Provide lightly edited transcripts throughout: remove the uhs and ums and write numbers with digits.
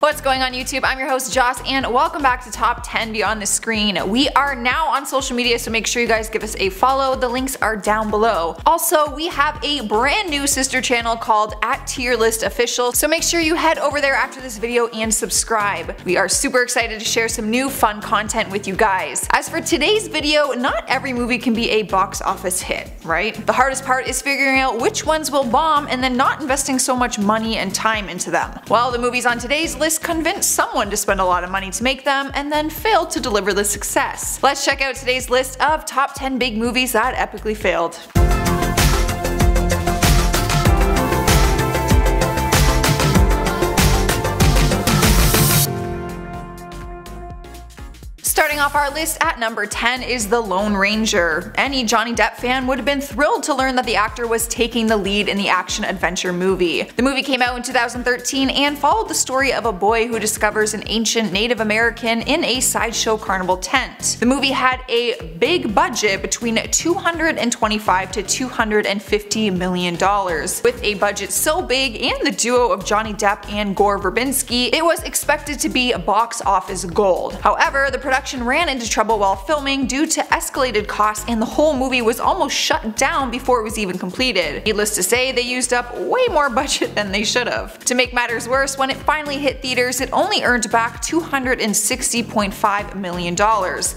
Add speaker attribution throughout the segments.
Speaker 1: What's going on YouTube? I'm your host Joss and welcome back to Top 10 Beyond the Screen. We are now on social media, so make sure you guys give us a follow. The links are down below. Also, we have a brand new sister channel called @TierListOfficial, so make sure you head over there after this video and subscribe. We are super excited to share some new fun content with you guys. As for today's video, not every movie can be a box office hit, right? The hardest part is figuring out which ones will bomb and then not investing so much money and time into them. Well, the movies on today's list convinced someone to spend a lot of money to make them and then failed to deliver the success. Let's check out today's list of top 10 big movies that epically failed. Starting off our list at number 10 is The Lone Ranger. Any Johnny Depp fan would have been thrilled to learn that the actor was taking the lead in the action-adventure movie. The movie came out in 2013 and followed the story of a boy who discovers an ancient Native American in a sideshow carnival tent. The movie had a big budget between $225 to $250 million. With a budget so big and the duo of Johnny Depp and Gore Verbinski, it was expected to be box office gold. However, the production ran into trouble while filming due to escalated costs and the whole movie was almost shut down before it was even completed. Needless to say, they used up way more budget than they should have. To make matters worse, when it finally hit theaters, it only earned back $260.5 million.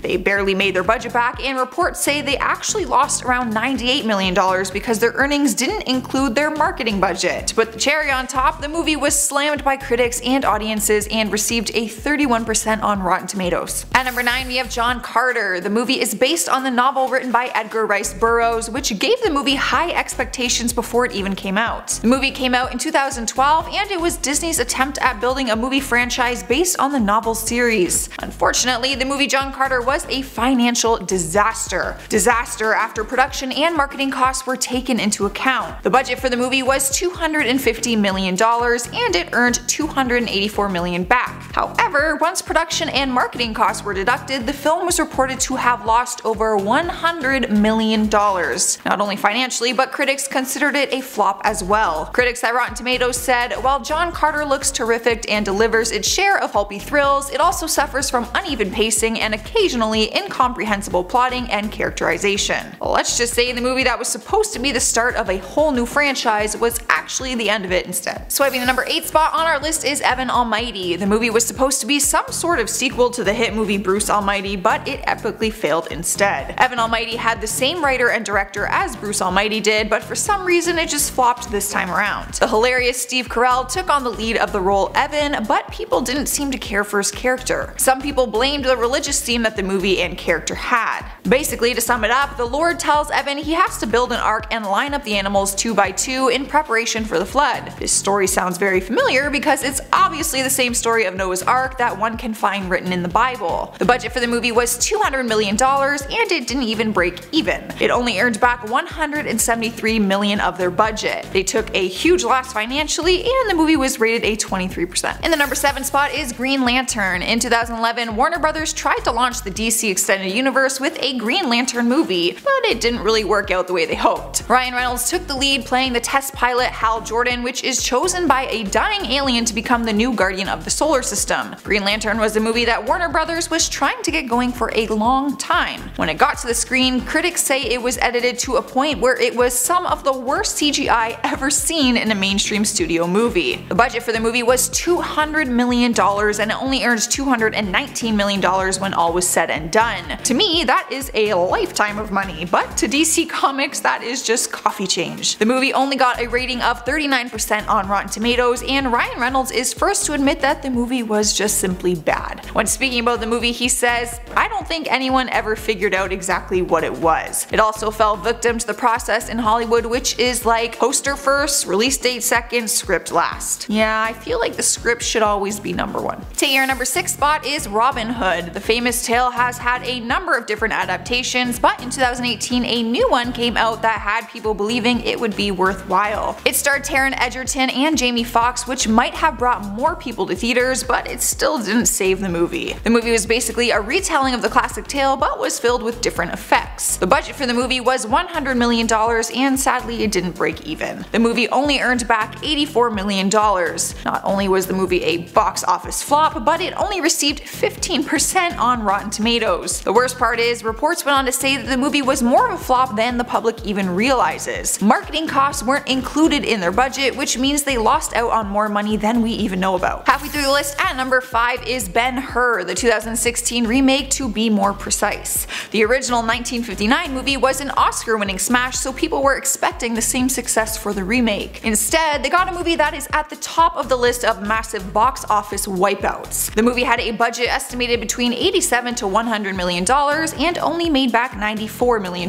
Speaker 1: They barely made their budget back, and reports say they actually lost around $98 million because their earnings didn't include their marketing budget. To put the cherry on top, the movie was slammed by critics and audiences and received a 31% on Rotten Tomatoes. At number 9 we have John Carter. The movie is based on the novel written by Edgar Rice Burroughs, which gave the movie high expectations before it even came out. The movie came out in 2012 and it was Disney's attempt at building a movie franchise based on the novel series. Unfortunately, the movie John Carter was a financial disaster. Disaster after production and marketing costs were taken into account. The budget for the movie was $250 million and it earned $284 million back. However, once production and marketing costs were deducted, the film was reported to have lost over $100 million. Not only financially, but critics considered it a flop as well. Critics at Rotten Tomatoes said, while John Carter looks terrific and delivers its share of pulpy thrills, it also suffers from uneven pacing and occasionally incomprehensible plotting and characterization. Let's just say the movie that was supposed to be the start of a whole new franchise was actually the end of it instead. Swiping the number 8 spot on our list is Evan Almighty. The movie was supposed to be some sort of sequel to the hit movie Bruce Almighty, but it epically failed instead. Evan Almighty had the same writer and director as Bruce Almighty did, but for some reason it just flopped this time around. The hilarious Steve Carell took on the lead of the role Evan, but people didn't seem to care for his character. Some people blamed the religious theme that the movie and character had. Basically, to sum it up, the Lord tells Evan he has to build an ark and line up the animals 2 by 2 in preparation for the flood. This story sounds very familiar because it's obviously the same story of Noah's Ark that one can find written in the Bible. The budget for the movie was $200 million and it didn't even break even. It only earned back $173 million of their budget. They took a huge loss financially and the movie was rated a 23%. In the number 7 spot is Green Lantern. In 2011, Warner Brothers tried to launch the DC Extended Universe with a Green Lantern movie, but it didn't really work out the way they hoped. Ryan Reynolds took the lead playing the test pilot Hal Jordan, which is chosen by a dying alien to become the new guardian of the solar system. Green Lantern was a movie that Warner Brothers was trying to get going for a long time. When it got to the screen, critics say it was edited to a point where it was some of the worst CGI ever seen in a mainstream studio movie. The budget for the movie was $200 million and it only earned $219 million when all was said and done. To me, that is a lifetime of money, but to DC Comics that is just coffee change. The movie only got a rating of 39% on Rotten Tomatoes and Ryan Reynolds is first to admit that the movie was just simply bad. When speaking about the movie, he says, "I don't think anyone ever figured out exactly what it was. It also fell victim to the process in Hollywood, which is like poster first, release date second, script last. Yeah, I feel like the script should always be number 1. Taking our number 6 spot is Robin Hood. The famous tale has had a number of different adaptations, but in 2018 a new one came out that had people believing it would be worthwhile. It starred Taron Egerton and Jamie Foxx, which might have brought more people to theaters, but but it still didn't save the movie. The movie was basically a retelling of the classic tale, but was filled with different effects. The budget for the movie was $100 million, and sadly it didn't break even. The movie only earned back $84 million. Not only was the movie a box office flop, but it only received 15% on Rotten Tomatoes. The worst part is, reports went on to say that the movie was more of a flop than the public even realizes. Marketing costs weren't included in their budget, which means they lost out on more money than we even know about. Halfway through the list at number 5 is Ben-Hur, the 2016 remake to be more precise. The original 1959 movie was an Oscar-winning smash, so people were expecting the same success for the remake. Instead, they got a movie that is at the top of the list of massive box office wipeouts. The movie had a budget estimated between $87 to $100 million and only made back $94 million.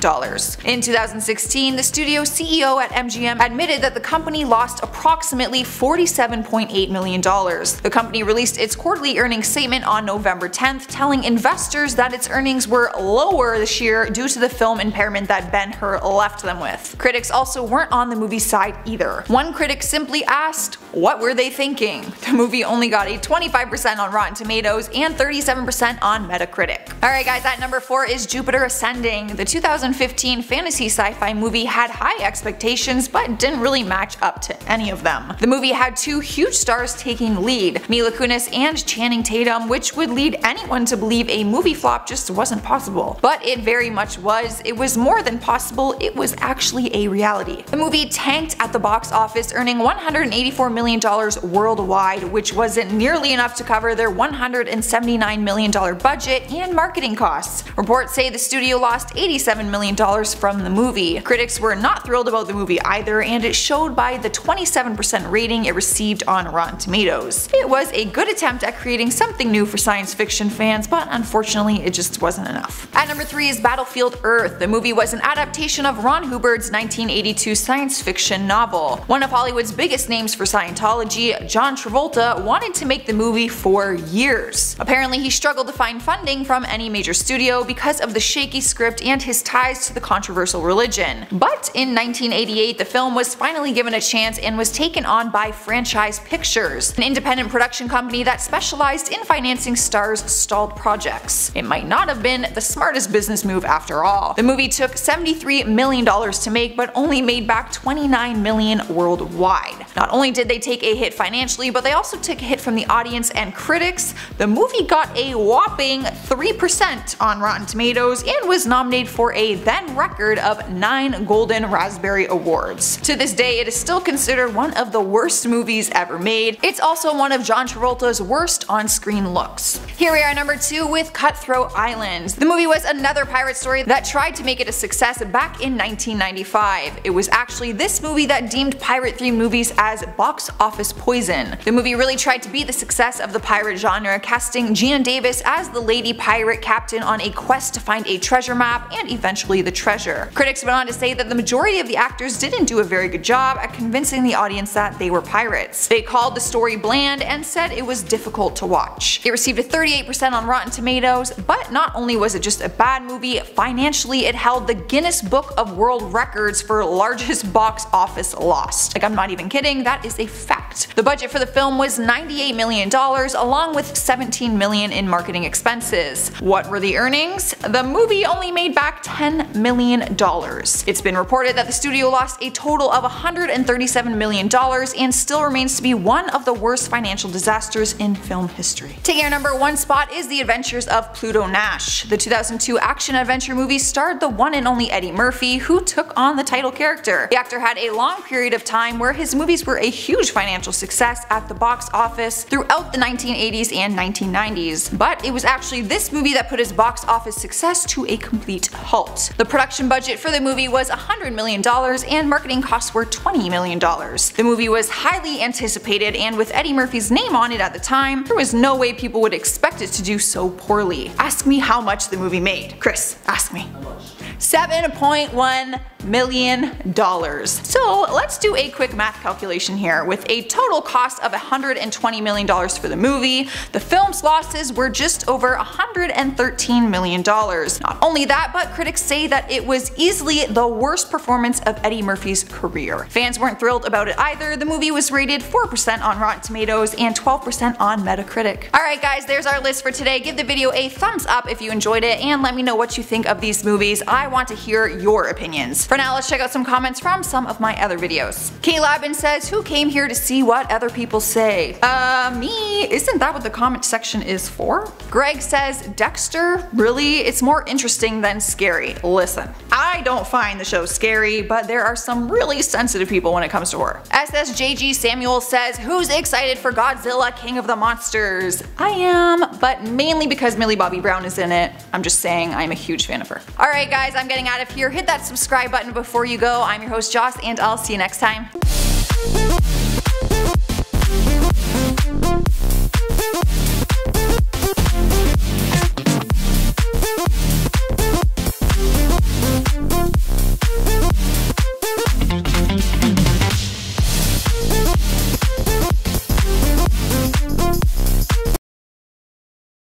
Speaker 1: In 2016, the studio CEO at MGM admitted that the company lost approximately $47.8 million. The company released its quarterly earnings statement on November 10th, telling investors that its earnings were lower this year due to the film impairment that Ben-Hur left them with. Critics also weren't on the movie's side either. One critic simply asked, what were they thinking? The movie only got a 25% on Rotten Tomatoes and 37% on Metacritic. Alright guys, at number 4 is Jupiter Ascending. The 2015 fantasy sci-fi movie had high expectations but didn't really match up to any of them. The movie had two huge stars taking lead, Mila Kunis and Channing Tatum, which would lead anyone to believe a movie flop just wasn't possible. But it very much was. It was more than possible, it was actually a reality. The movie tanked at the box office, earning $184 million worldwide, which wasn't nearly enough to cover their $179 million budget and marketing costs. Reports say the studio lost $87 million from the movie. Critics were not thrilled about the movie either, and it showed by the 27% rating it received on Rotten Tomatoes. It was a good attempt at creating something new for science fiction fans, but unfortunately it just wasn't enough. At number 3 is Battlefield Earth. The movie was an adaptation of Ron Hubbard's 1982 science fiction novel. One of Hollywood's biggest names for Scientology, John Travolta, wanted to make the movie for years. Apparently he struggled to find funding from any major studio because of the shaky script and his ties to the controversial religion. But in 1988 the film was finally given a chance and was taken on by Franchise Pictures, an independent production company that specialized in financing stars' stalled projects. It might not have been the smartest business move after all. The movie took $73 million to make but only made back $29 million worldwide. Not only did they take a hit financially, but they also took a hit from the audience and critics. The movie got a whopping 3% on Rotten Tomatoes and was nominated for a then record of 9 Golden Raspberry Awards. To this day, it is still considered one of the worst movies ever made. It's also one of John Travolta's worst on-screen looks. Here we are at number 2 with Cutthroat Island. The movie was another pirate story that tried to make it a success back in 1995. It was actually this movie that deemed pirate-themed movies as box office poison. The movie really tried to beat the success of the pirate genre, casting Geena Davis as the lady pirate captain on a quest to find a treasure map and eventually the treasure. Critics went on to say that the majority of the actors didn't do a very good job at convincing the audience that they were pirates. They called the story bland and said it was difficult to watch. It received a 38% on Rotten Tomatoes, but not only was it just a bad movie, financially it held the Guinness Book of World Records for largest box office loss. Like, I'm not even kidding, that is a fact. The budget for the film was $98 million, along with $17 million in marketing expenses. What were the earnings? The movie only made back $10 million. It's been reported that the studio lost a total of $137 million and still remains to be one of the worst financial disasters in film history. Taking our number 1 spot is The Adventures of Pluto Nash. The 2002 action-adventure movie starred the one and only Eddie Murphy, who took on the title character. The actor had a long period of time where his movies were a huge financial success at the box office throughout the 1980s and 1990s, but it was actually this movie that put his box office success to a complete halt. The production budget for the movie was $100 million and marketing costs were $20 million. The movie was highly anticipated, and with Eddie Murphy's name on it at the time, there was no way people would expect it to do so poorly. Ask me how much the movie made. Chris, ask me. $7.1 million. So let's do a quick math calculation here. With a total cost of $120 million for the movie, the film's losses were just over $113 million. Not only that, but critics say that it was easily the worst performance of Eddie Murphy's career. Fans weren't thrilled about it either. The movie was rated 4% on Rotten Tomatoes and 12% on Metacritic. Alright guys, there's our list for today. Give the video a thumbs up if you enjoyed it and let me know what you think of these movies. I want to hear your opinions. For now, let's check out some comments from some of my other videos. K-Labin says, who came here to see what other people say? Me? Isn't that what the comment section is for? Greg says, Dexter? Really? It's more interesting than scary. Listen, I don't find the show scary, but there are some really sensitive people when it comes to horror. SSJG Samuel says, who's excited for Godzilla King of the Monsters? I am, but mainly because Millie Bobby Brown is in it. I'm just saying I'm a huge fan of her. Alright guys, I'm getting out of here. Hit that subscribe button before you go. I'm your host Joss and I'll see you next time.